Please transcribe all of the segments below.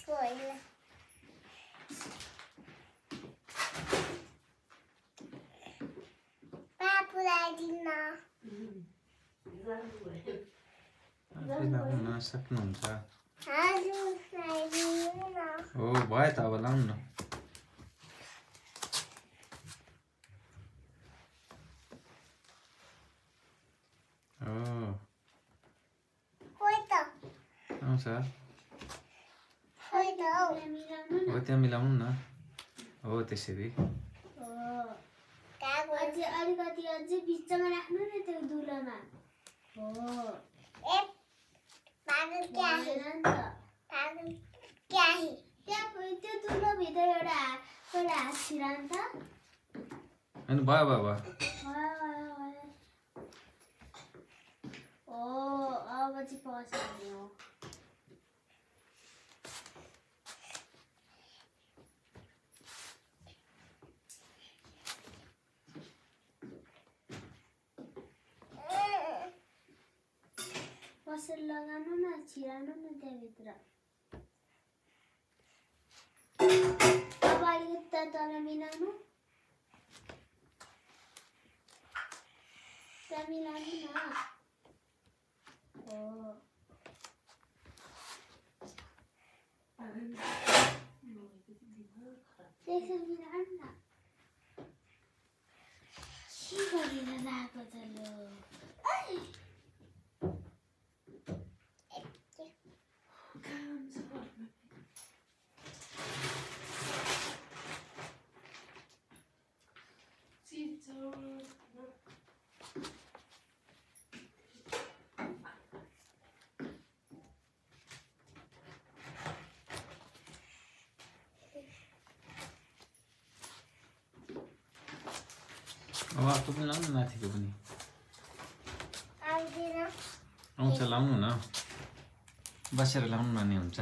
इसको होइन पुऱ्याइदिन लाउन सक्नुहुन्छ हजुर पुऱ्याइदिनु न हो भयो त अब लाउनु न खोइ त आउँछ खोइ त हौ हो त्यहाँ मिलाउनु न हो त्यसरी अझै अलिकति अझै बिचमा राख्नु न त्यो दुलोमा हो ए पागल क्या है पागल क्या है त्यहाँ त्यो दुलोभित्र एउटा हात छिरान त होइन भयो भयो भयो ओ अब चाहिँ पस्ने हो पसल लगाउनु न छिराउनु न त्यहाँभित्र अब अलिकति तल मिलाउनु त्यहाँ मिलाउनु न हो त्यसो मिलाउनु न के गरेर लगाएको त लो अब अर्को पनि लाउनु न माथिको पनि आउँदैन आउँछ लाउनु न बसेर लाउनु न नि हुन्छ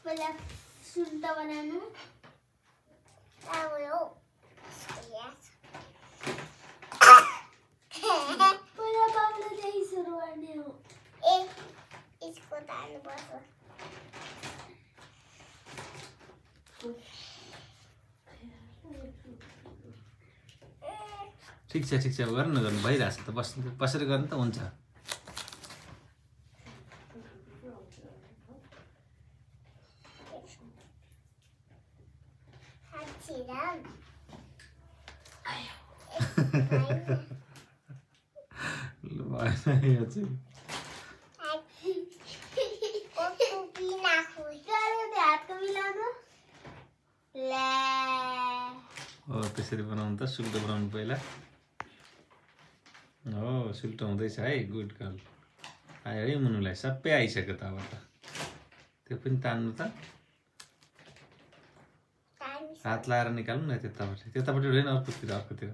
पहिला सुन्ता बनाउनु आउयो पहिला बाबुले त्यही सुरु गर्ने हो ए इसको तान्नुपर्छ ठिक छ गर्नु न गर्नु भइरहेछ त बसेर गर्नु त हुन्छ ल भएन यो चाहिँ हातको मिलाउनु हो त्यसरी बनाउनु त सुल्टो बनाउनु पहिला हो सुल्टो हुँदैछ है गुड गर्ल आयो है मुनुलाई सबै आइसक्यो त अब त त्यो पनि तान्नु त हात लाएर निकाल्नु न त्यतापट्टि होइन अर्कोतिर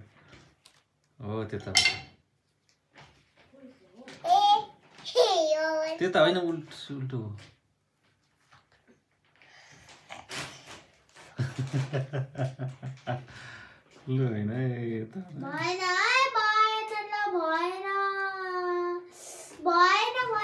हो त्यतापट्टि त्यता होइन उल्टो हो लु होइन भएन है भएन ल भएन